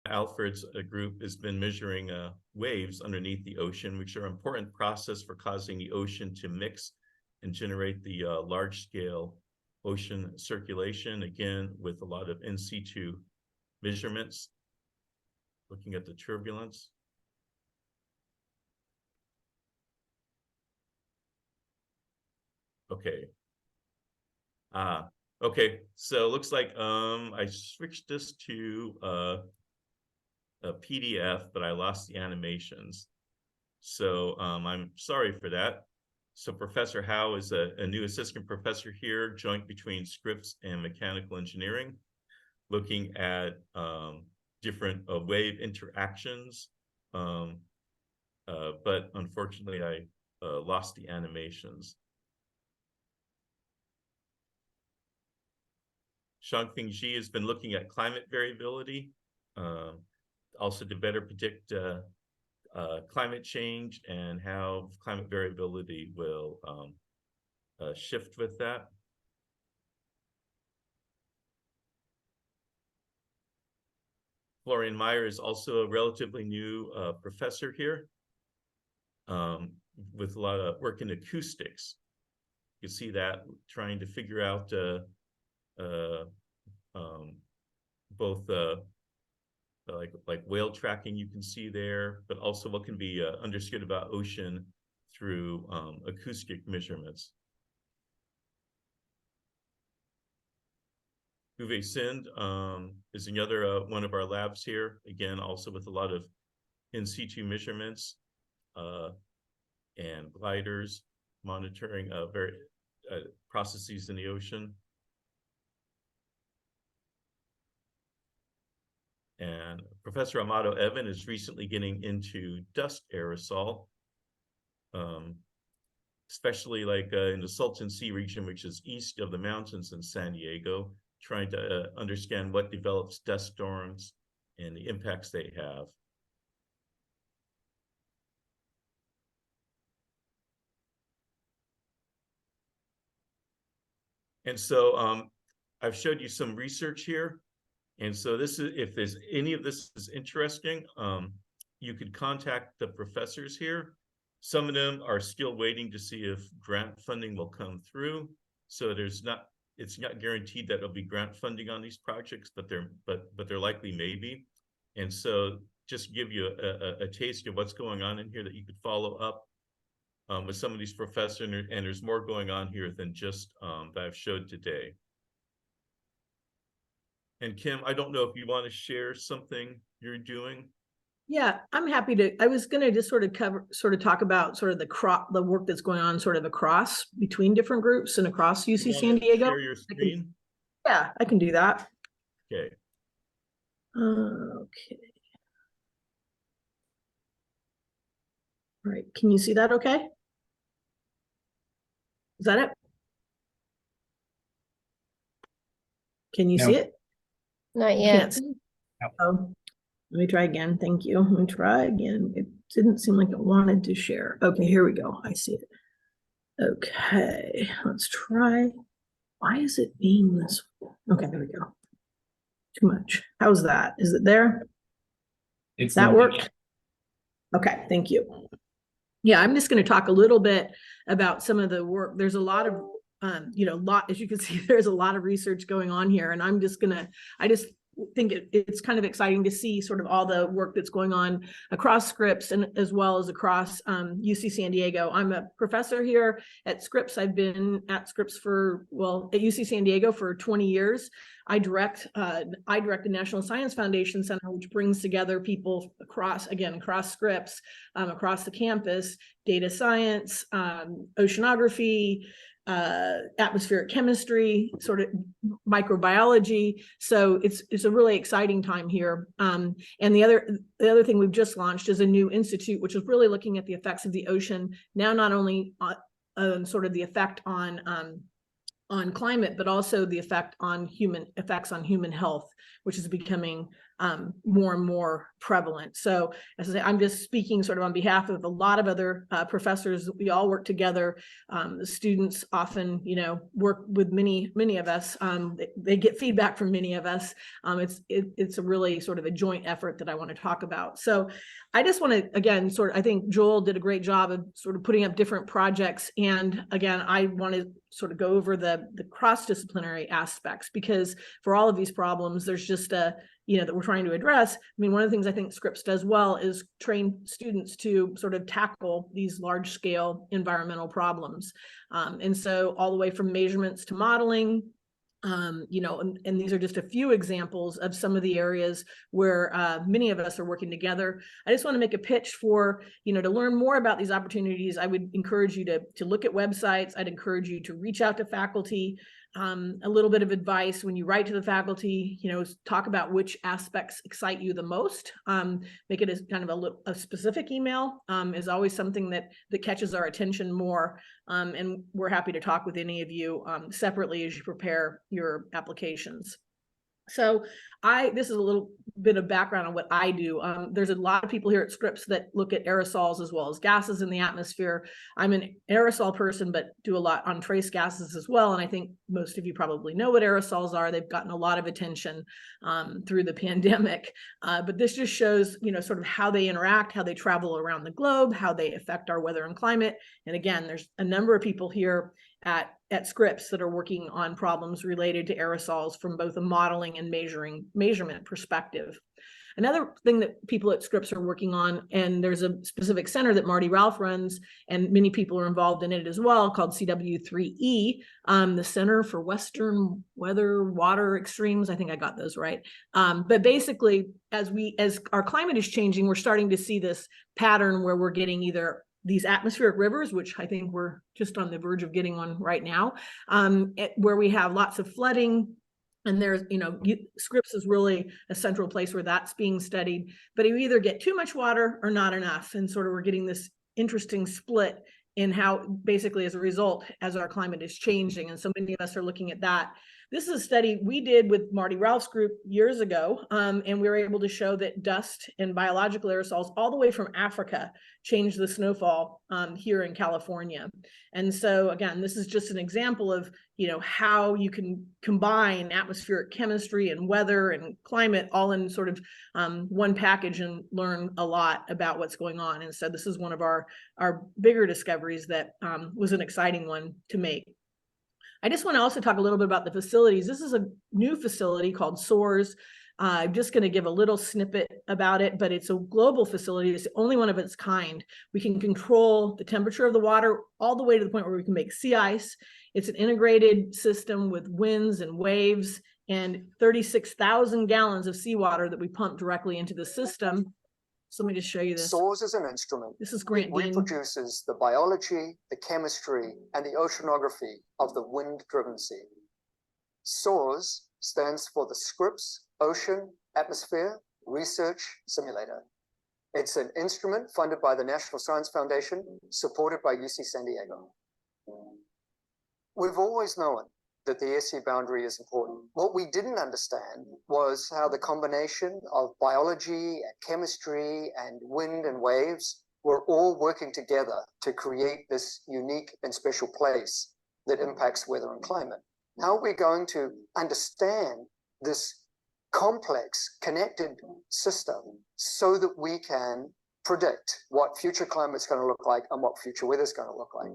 Alfred's group has been measuring waves underneath the ocean, which are an important process for causing the ocean to mix and generate the large-scale ocean circulation, again, with a lot of in situ measurements, looking at the turbulence. Okay. Okay, so it looks like I switched this to a PDF, but I lost the animations. So I'm sorry for that. So Professor Howe is a new assistant professor here, joint between Scripps and mechanical engineering, looking at different wave interactions. But unfortunately, I lost the animations. Shangfeng Ji has been looking at climate variability, also to better predict climate change and how climate variability will shift with that. Florian Meyer is also a relatively new professor here with a lot of work in acoustics. You can see that, trying to figure out both like whale tracking you can see there, but also what can be understood about ocean through acoustic measurements. Uwe Sind is another one of our labs here, again, also with a lot of in situ measurements and gliders, monitoring various processes in the ocean. And Professor Amado Evan is recently getting into dust aerosol, especially like in the Salton Sea region, which is east of the mountains in San Diego, trying to understand what develops dust storms and the impacts they have. And so I've showed you some research here. And so this is, if there's any of this is interesting, you could contact the professors here. Some of them are still waiting to see if grant funding will come through. So it's not guaranteed that there'll be grant funding on these projects, but there likely may be. And so just give you a taste of what's going on in here that you could follow up with some of these professors, and there's more going on here than just that I've showed today. And Kim, I don't know if you want to share something you're doing. Yeah, I'm happy to. I was going to just sort of talk about sort of the work that's going on sort of across between different groups and across UC San Diego. Share your screen? I can do that. Okay. Okay. All right. Can you see that okay? Is that it? Can you see it? Not yet. Oh, let me try again. Thank you. Let me try again. It didn't seem like it wanted to share. Okay, here we go. I see it. Okay, let's try. Why is it being this? Okay, there we go. Too much. How's that? Is it there? It's that worked? Okay, thank you. Yeah, I'm just going to talk a little bit about some of the work. There's a lot of as you can see, there's a lot of research going on here, and I just think it's kind of exciting to see sort of all the work that's going on across Scripps and as well as across UC San Diego. I'm a professor here at Scripps. I've been at Scripps at UC San Diego for 20 years. I direct the National Science Foundation Center, which brings together people across Scripps, across the campus, data science, oceanography, atmospheric chemistry, sort of microbiology. So it's a really exciting time here. And the other thing we've just launched is a new institute, which is really looking at the effects of the ocean now, not only sort of the effect on climate, but also the effects on human health, which is becoming more and more prevalent. So as I say, I'm just speaking sort of on behalf of a lot of other professors. We all work together. The students often, work with many of us. They get feedback from many of us. It's a really sort of a joint effort that I want to talk about. So I just want to, again, I think Joel did a great job of sort of putting up different projects. And again, I want to sort of go over the cross-disciplinary aspects, because for all of these problems, there's just that we're trying to address. I mean, one of the things I think Scripps does well is train students to sort of tackle these large scale environmental problems. And so all the way from measurements to modeling, and these are just a few examples of some of the areas where many of us are working together. I just want to make a pitch for, to learn more about these opportunities. I would encourage you to look at websites. I'd encourage you to reach out to faculty. A little bit of advice when you write to the faculty, talk about which aspects excite you the most. Make it as kind of a specific email is always something that catches our attention more. And we're happy to talk with any of you separately as you prepare your applications. So this is a little bit of background on what I do. There's a lot of people here at Scripps that look at aerosols as well as gases in the atmosphere. I'm an aerosol person, but do a lot on trace gases as well. And I think most of you probably know what aerosols are. They've gotten a lot of attention through the pandemic. But this just shows, sort of how they interact, how they travel around the globe, how they affect our weather and climate. And again, there's a number of people here at Scripps that are working on problems related to aerosols from both a modeling and measurement perspective. Another thing that people at Scripps are working on, and there's a specific center that Marty Ralph runs, and many people are involved in it as well, called CW3E, the Center for Western Weather Water Extremes. I think I got those right. But basically, as our climate is changing, we're starting to see this pattern where we're getting either these atmospheric rivers, which I think we're just on the verge of getting one right now, where we have lots of flooding. And there's, Scripps is really a central place where that's being studied, but you either get too much water or not enough. And sort of we're getting this interesting split in how basically as a result, as our climate is changing. And so many of us are looking at that. This is a study we did with Marty Ralph's group years ago, and we were able to show that dust and biological aerosols all the way from Africa changed the snowfall here in California. And so again, this is just an example of how you can combine atmospheric chemistry and weather and climate all in sort of one package and learn a lot about what's going on. And so this is one of our bigger discoveries that was an exciting one to make. I just want to also talk a little bit about the facilities. This is a new facility called SOARS. I'm just going to give a little snippet about it, but it's a global facility. It's the only one of its kind. We can control the temperature of the water all the way to the point where we can make sea ice. It's an integrated system with winds and waves and 36,000 gallons of seawater that we pump directly into the system. So let me just show you this. SOARS is an instrument. This is Grant It Dean. reproduces the biology, the chemistry, and the oceanography of the wind-driven sea. SOARS stands for the Scripps Ocean Atmosphere Research Simulator. It's an instrument funded by the National Science Foundation, supported by UC San Diego. We've always known that the air-sea boundary is important. What we didn't understand was how the combination of biology and chemistry and wind and waves were all working together to create this unique and special place that impacts weather and climate. How are we going to understand this complex, connected system so that we can predict what future climate's going to look like and what future weather's going to look like?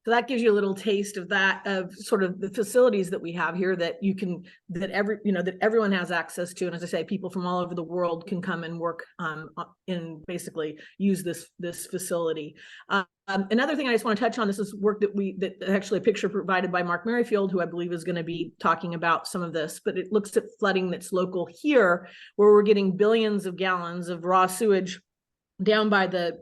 So that gives you a little taste of that, of sort of the facilities that we have here that you can, that everyone has access to. And as I say, people from all over the world can come and work and basically use this facility. Another thing I just want to touch on, this is work that actually a picture provided by Mark Merrifield, who I believe is going to be talking about some of this, but it looks at flooding that's local here, where we're getting billions of gallons of raw sewage down by the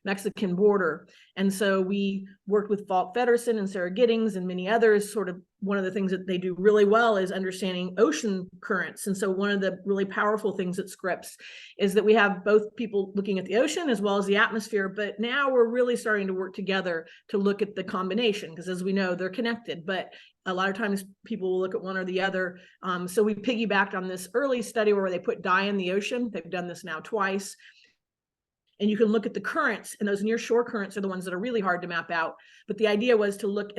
Mexican border. And so we worked with Falk Feddersen and Sarah Giddings and many others. Sort of one of the things that they do really well is understanding ocean currents. And so one of the really powerful things at Scripps is that we have both people looking at the ocean as well as the atmosphere, but now we're really starting to work together to look at the combination, because as we know, they're connected. But A lot of times people will look at one or the other. So we piggybacked on this early study where they put dye in the ocean. They've done this now twice. And you can look at the currents, and those near shore currents are the ones that are really hard to map out. But the idea was to look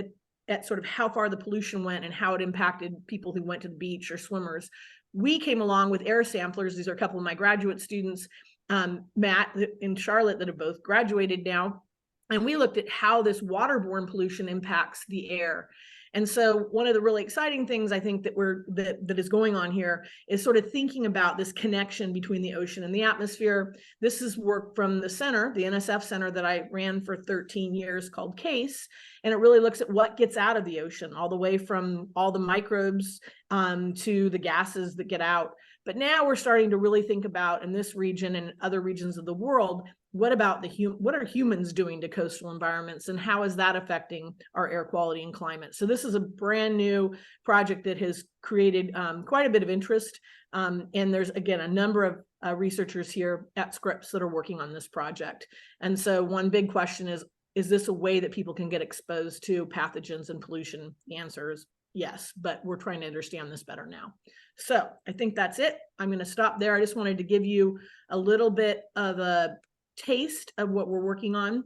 at sort of how far the pollution went and how it impacted people who went to the beach or swimmers. We came along with air samplers. These are a couple of my graduate students, Matt and Charlotte, that have both graduated now. And we looked at how this waterborne pollution impacts the air. And so one of the really exciting things I think that is going on here is sort of thinking about this connection between the ocean and the atmosphere. This is work from the center, the NSF center that I ran for 13 years called CASE. And it really looks at what gets out of the ocean, all the way from all the microbes to the gases that get out. But now we're starting to really think about, in this region and other regions of the world, what about what are humans doing to coastal environments, and how is that affecting our air quality and climate? So this is a brand new project that has created quite a bit of interest. And there's, again, a number of researchers here at Scripps that are working on this project. And so one big question is this a way that people can get exposed to pathogens and pollution? The answer is yes, but we're trying to understand this better now. So I think that's it. I'm going to stop there. I just wanted to give you a little bit of a taste of what we're working on.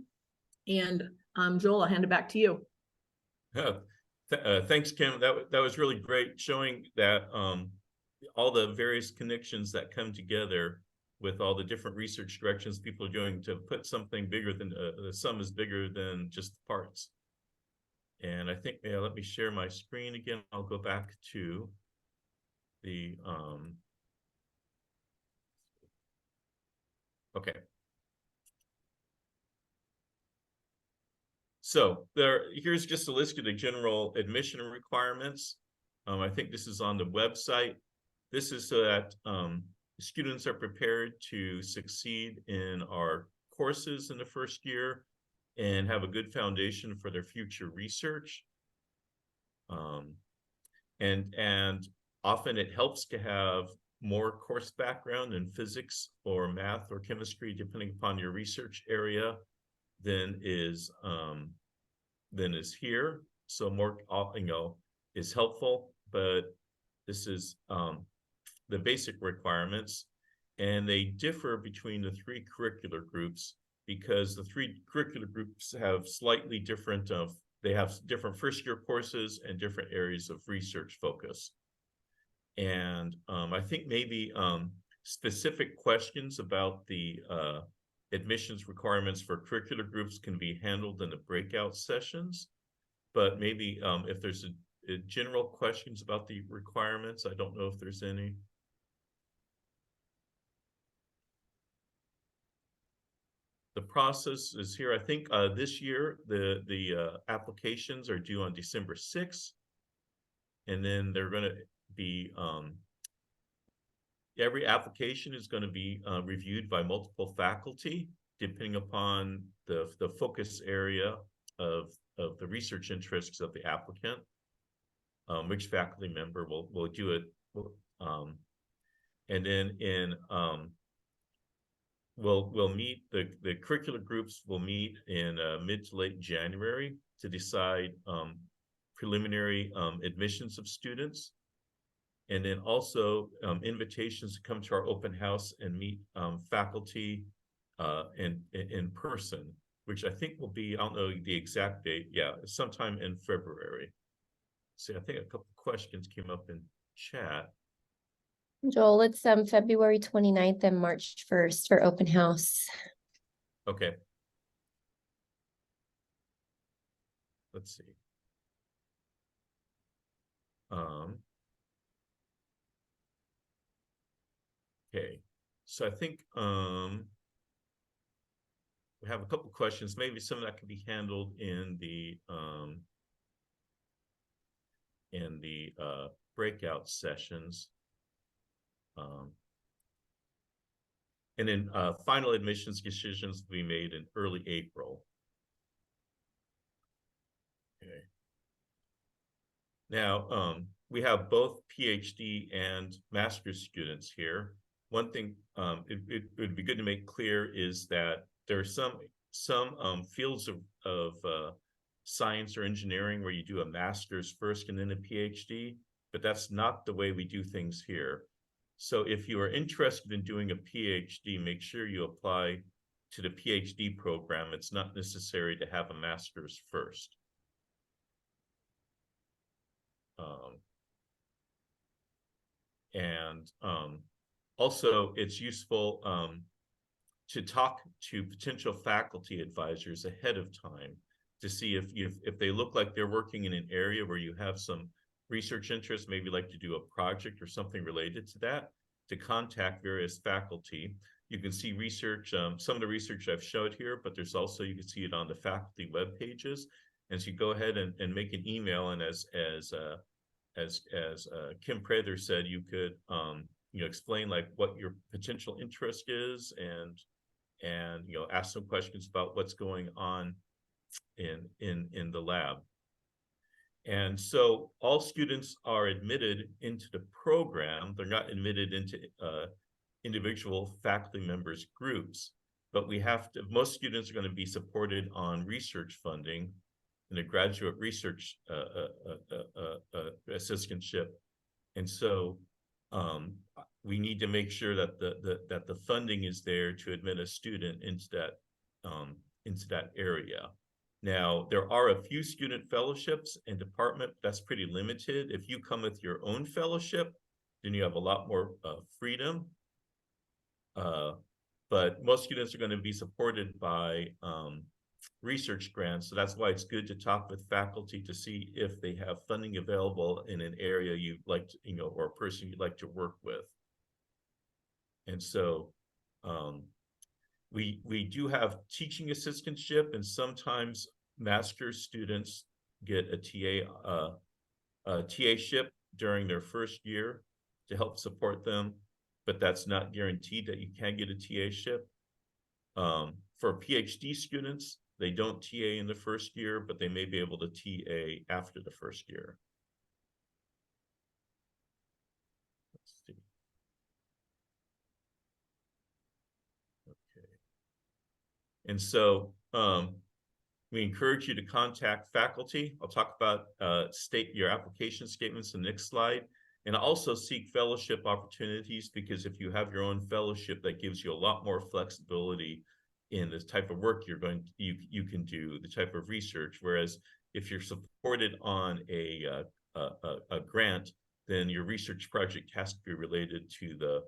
And Joel, I'll hand it back to you. Thanks, Kim. That was really great, showing that all the various connections that come together with all the different research directions people are doing to put something bigger than the sum is bigger than just the parts. And I think, let me share my screen again. I'll go back to the, okay. So here's just a list of the general admission requirements. I think this is on the website. This is so that students are prepared to succeed in our courses in the first year and have a good foundation for their future research. And often it helps to have more course background in physics or math or chemistry, depending upon your research area, than is here. So more, is helpful, but this is the basic requirements, and they differ between the three curricular groups because the three curricular groups have slightly different they have different first year courses and different areas of research focus. And I think maybe specific questions about the admissions requirements for curricular groups can be handled in the breakout sessions, but maybe if there's a general questions about the requirements, I don't know if there's any. The process is here. I think this year the applications are due on December 6th, and then they're going to be every application is going to be reviewed by multiple faculty, depending upon the focus area of the research interests of the applicant. Which faculty member will do it, and then we'll meet the curricular groups will meet in mid to late January to decide preliminary admissions of students. And then also invitations to come to our open house and meet faculty in person, which I think will be, I don't know the exact date, sometime in February. See, I think a couple questions came up in chat. Joel, it's February 29th and March 1st for open house. Okay. Let's see. Okay, so I think we have a couple questions. Maybe some of that can be handled in the breakout sessions. And then final admissions decisions will be made in early April. Okay. Now, we have both PhD and master's students here. One thing it would be good to make clear is that there are some fields of science or engineering where you do a master's first and then a PhD, but that's not the way we do things here. So if you are interested in doing a PhD, make sure you apply to the PhD program. It's not necessary to have a master's first. Also, it's useful to talk to potential faculty advisors ahead of time to see if they look like they're working in an area where you have some research interest, maybe like to do a project or something related to that, to contact various faculty. You can see research, some of the research I've showed here, but there's also, you can see it on the faculty web pages. And so you go ahead and make an email, and as Kim Prather said, you could explain like what your potential interest is, and ask some questions about what's going on in the lab. And so all students are admitted into the program. They're not admitted into individual faculty members groups, but most students are going to be supported on research funding in a graduate research assistantship. And so we need to make sure that the funding is there to admit a student into that area. Now, there are a few student fellowships and department, that's pretty limited. If you come with your own fellowship, then you have a lot more freedom. But most students are going to be supported by research grants. So that's why it's good to talk with faculty to see if they have funding available in an area you'd like to, or a person you'd like to work with. And so we do have teaching assistantship, and sometimes master's students get a TA-ship during their first year to help support them, but that's not guaranteed that you can get a TA-ship. For PhD students, they don't TA in the first year, but they may be able to TA after the first year. Let's see. Okay. And so we encourage you to contact faculty. I'll talk about state your application statements in the next slide, and also seek fellowship opportunities, because if you have your own fellowship, that gives you a lot more flexibility in the type of work you can do, the type of research. Whereas if you're supported on a grant, then your research project has to be related to the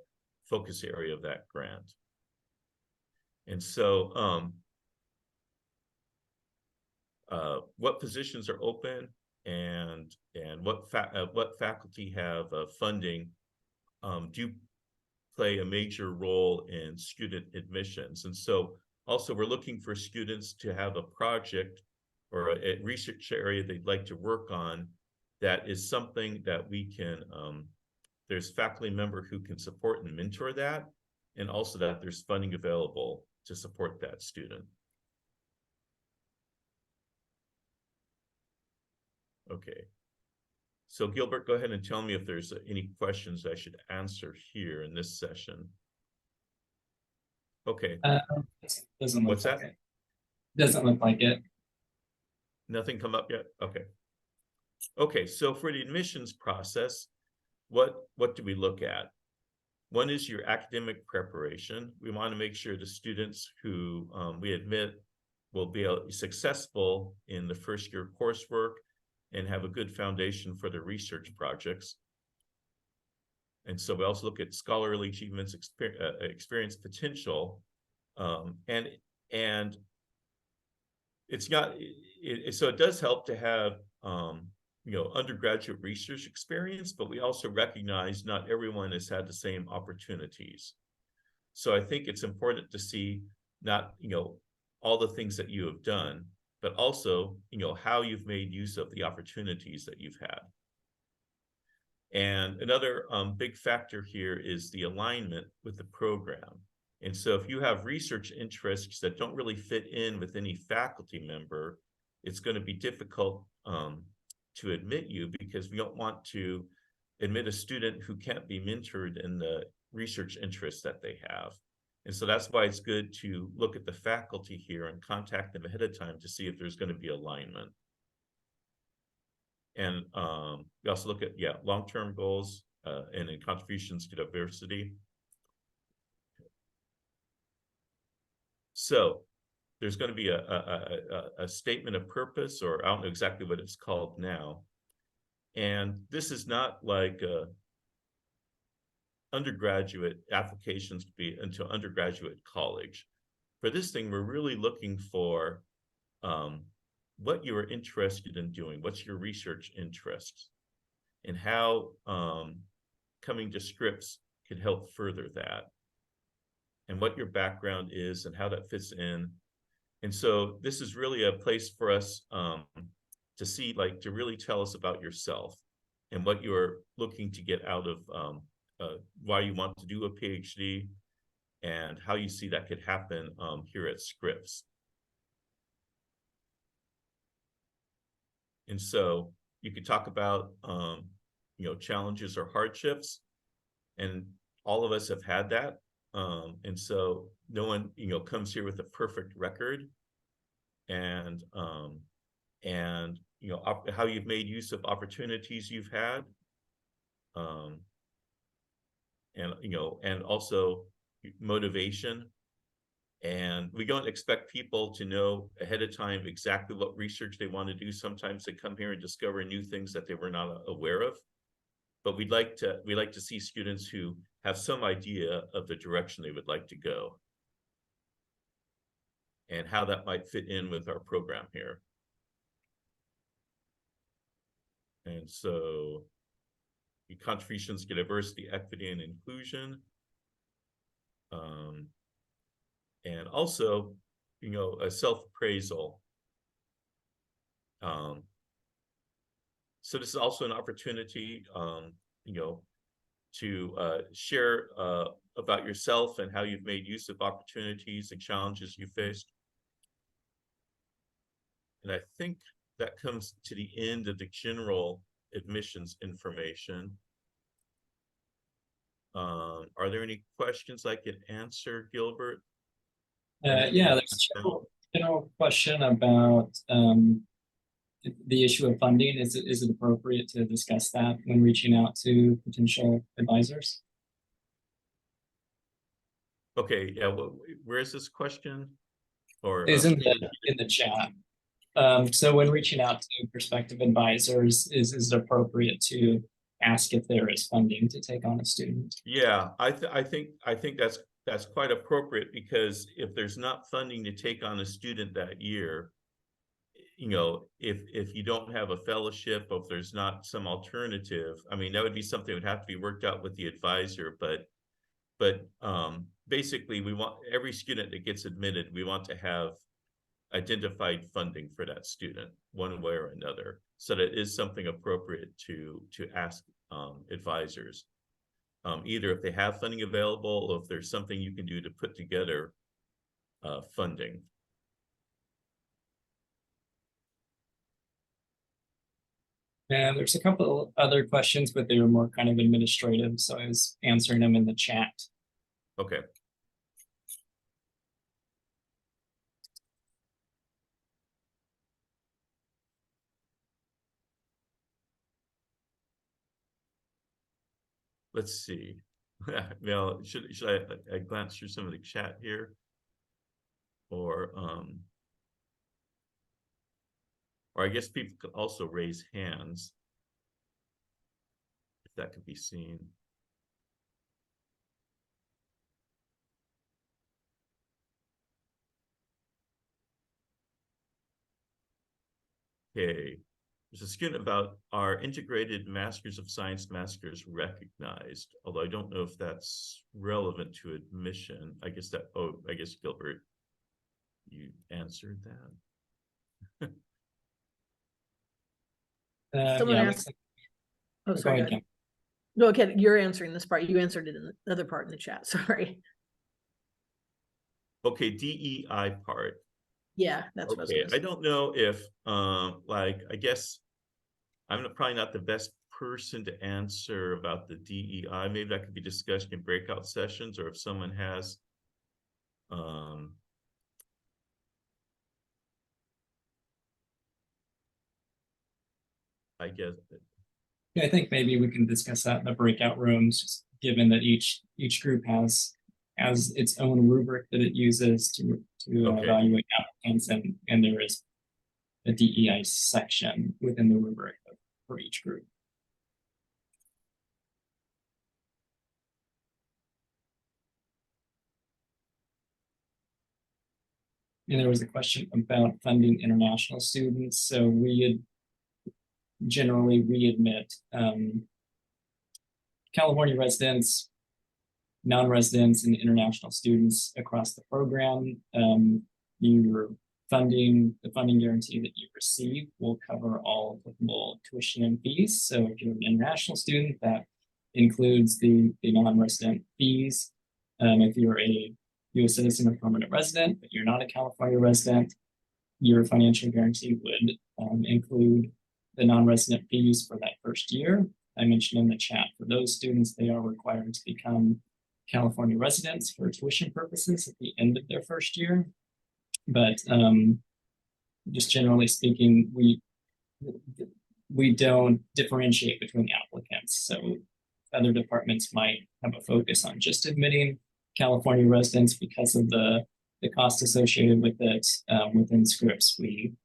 focus area of that grant. And so what positions are open and what faculty have funding do play a major role in student admissions. And so also we're looking for students to have a project or a research area they'd like to work on that is something that we can, there's faculty member who can support and mentor that, and also that there's funding available to support that student. Okay. So Gilbert, go ahead and tell me if there's any questions I should answer here in this session. Okay. Doesn't look What's like that? it. Doesn't look like it. Nothing come up yet? Okay. Okay, so for the admissions process, what do we look at? One is your academic preparation. We want to make sure the students who we admit will be successful in the first year coursework and have a good foundation for their research projects. And so we also look at scholarly achievements, experience potential, and it's not, so it does help to have undergraduate research experience, but we also recognize not everyone has had the same opportunities. So I think it's important to see not all the things that you have done, but also how you've made use of the opportunities that you've had. And another big factor here is the alignment with the program. And so if you have research interests that don't really fit in with any faculty member, it's going to be difficult to admit you, because we don't want to admit a student who can't be mentored in the research interests that they have. And so that's why it's good to look at the faculty here and contact them ahead of time to see if there's going to be alignment. And we also look at, yeah, long-term goals and then contributions to diversity. So there's going to be a statement of purpose, or I don't know exactly what it's called now. And this is not like undergraduate applications to be into undergraduate college. For this thing, we're really looking for what you are interested in doing, what's your research interests, and how coming to Scripps can help further that, and what your background is and how that fits in. And so this is really a place for us to see, like, to really tell us about yourself and what you're looking to get out of why you want to do a PhD and how you see that could happen here at Scripps. And so you could talk about, challenges or hardships, and all of us have had that. And so no one, comes here with a perfect record, and how you've made use of opportunities you've had, and also motivation. And we don't expect people to know ahead of time exactly what research they want to do. Sometimes they come here and discover new things that they were not aware of. But we like to see students who have some idea of the direction they would like to go and how that might fit in with our program here. And so the contributions to diversity, equity, and inclusion. And also, a self-appraisal. So this is also an opportunity, to share about yourself and how you've made use of opportunities and challenges you faced. And I think that comes to the end of the general admissions information. Are there any questions I could answer, Gilbert? Yeah, there's a general question about the issue of funding. Is it appropriate to discuss that when reaching out to potential advisors? Okay, yeah, well, where is this question? Or Is in the chat. So when reaching out to prospective advisors, is it appropriate to ask if there is funding to take on a student? Yeah, I think that's quite appropriate, because if there's not funding to take on a student that year, if you don't have a fellowship, or if there's not some alternative, I mean, that would be something that would have to be worked out with the advisor. But basically, we want every student that gets admitted, we want to have identified funding for that student one way or another. So that is something appropriate to ask advisors, either if they have funding available, or if there's something you can do to put together funding. And there's a couple other questions, but they were more kind of administrative, so I was answering them in the chat. Okay. Let's see. Well, should I glance through some of the chat here, or I guess people could also raise hands if that could be seen. Okay, there's a student about our integrated Masters of Science masters recognized, although I don't know if that's relevant to admission. I guess Gilbert, you answered that. Someone Yeah, asked. Oh, go sorry. ahead, Kim. No, okay, you're answering this part. You answered it in the other part in the chat. Sorry. Okay, DEI part. Yeah, that's what I was Okay, gonna say. I don't know if I guess I'm probably not the best person to answer about the DEI. Maybe that could be discussed in breakout sessions, or if someone has I guess. Yeah, I think maybe we can discuss that in the breakout rooms, just given that each group has its own rubric that it uses to Okay. evaluate applicants, and there is a DEI section within the rubric for each group. And there was a question about funding international students. So we generally admit California residents, non-residents, and international students across the program. The funding guarantee that you receive will cover all applicable tuition and fees. So if you're an international student, that includes the non-resident fees. If you're a U.S. citizen or permanent resident, but you're not a California resident, your financial guarantee would include the non-resident fees for that first year. I mentioned in the chat, for those students, they are required to become California residents for tuition purposes at the end of their first year. But just generally speaking, we don't differentiate between applicants. So other departments might have a focus on just admitting California residents because of the cost associated with it. Within Scripps, we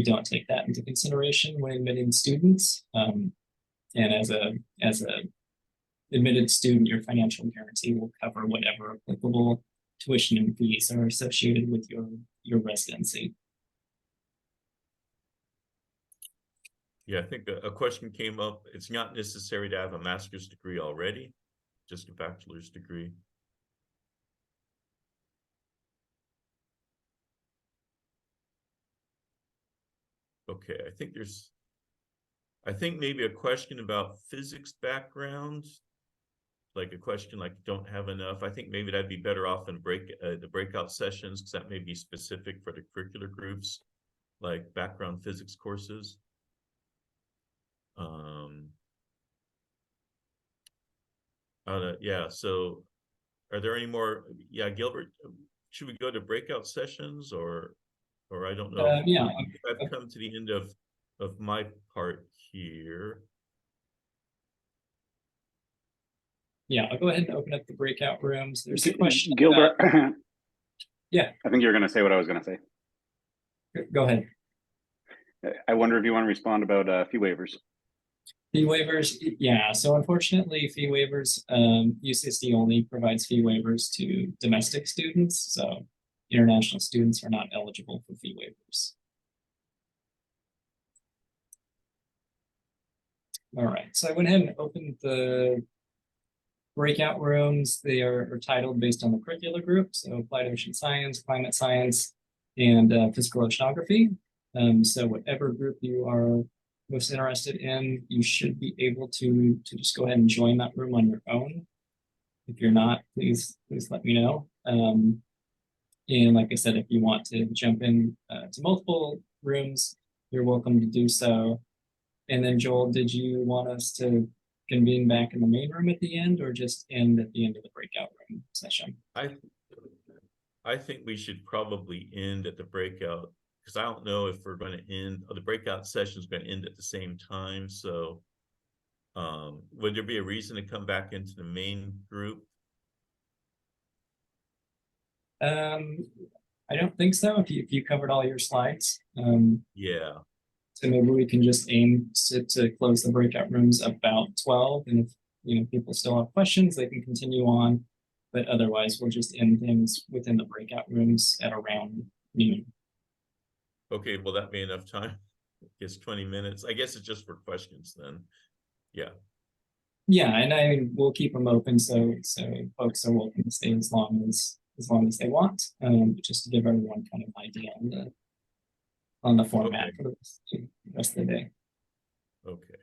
don't take that into consideration when admitting students. And as a admitted student, your financial guarantee will cover whatever applicable tuition and fees are associated with your residency. Yeah, I think a question came up. It's not necessary to have a master's degree already, just a bachelor's degree. Okay, I think maybe a question about physics background, like a question like don't have enough. I think maybe that'd be better off in the breakout sessions, because that may be specific for the curricular groups, like background physics courses. Yeah, so are there any more? Yeah, Gilbert, should we go to breakout sessions or I don't know. Yeah, I've come to the end of my part here. Yeah, I'll go ahead and open up the breakout rooms. There's a question, Gilbert. Yeah, I think you're going to say what I was going to say. Go ahead. I wonder if you want to respond about fee waivers. Fee waivers, yeah. So unfortunately, fee waivers, UCSD only provides fee waivers to domestic students. So international students are not eligible for fee waivers. All right, so I went ahead and opened the breakout rooms. They are titled based on the curricular group. So applied ocean science, climate science, and physical oceanography. So whatever group you are most interested in, you should be able to just go ahead and join that room on your own. If you're not, please let me know. And like I said, if you want to jump in to multiple rooms, you're welcome to do so. And then Joel, did you want us to convene back in the main room at the end, or just end at the end of the breakout room session? I think we should probably end at the breakout, because I don't know if we're going to end, or the breakout session is going to end at the same time. So would there be a reason to come back into the main group? I don't think so. If you covered all your slides. Yeah. So maybe we can just aim to close the breakout rooms about 12. And if people still have questions, they can continue on. But otherwise, we'll just end things within the breakout rooms at around noon. Okay, will that be enough time? I guess 20 minutes. I guess it's just for questions then. Yeah. Yeah, and we'll keep them open so folks are welcome to stay as long as they want. Just to give everyone kind of an idea on the format for the rest of the day. Okay.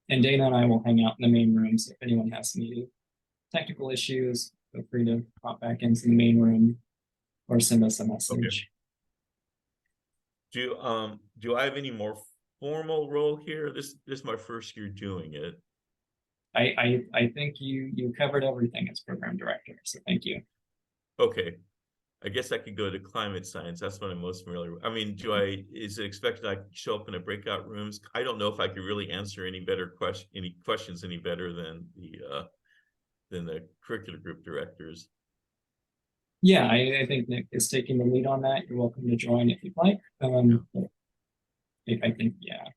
And Dana and I will hang out in the main rooms. If anyone has any technical issues, feel free to pop back into the main room or send us a message. Okay. Do I have any more formal role here? This is my first year doing it. I think you covered everything as program director, so thank you. Okay. I guess I could go to climate science. That's what I'm most familiar with. I mean, is it expected I could show up in a breakout rooms? I don't know if I could really answer any questions any better than the curricular group directors. Yeah, I think Nick is taking the lead on that. You're welcome to join if you'd like. But I think, yeah,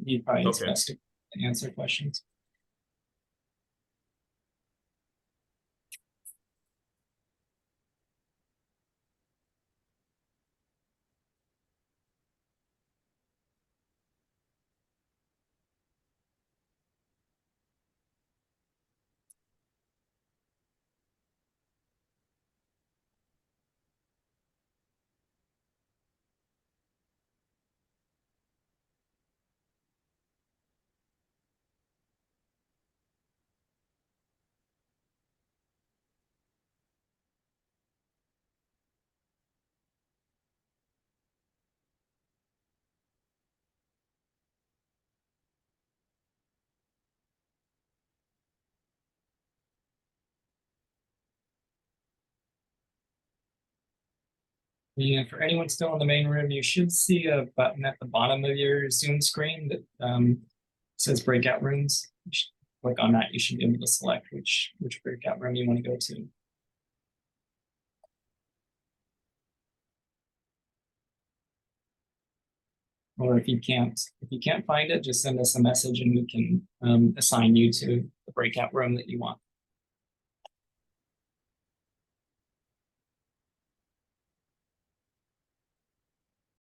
he probably is Okay. best to answer questions. Yeah, for anyone still in the main room, you should see a button at the bottom of your Zoom screen that says breakout rooms. You should click on that. You should be able to select which breakout room you want to go to. Or if you can't find it, just send us a message and we can assign you to the breakout room that you want.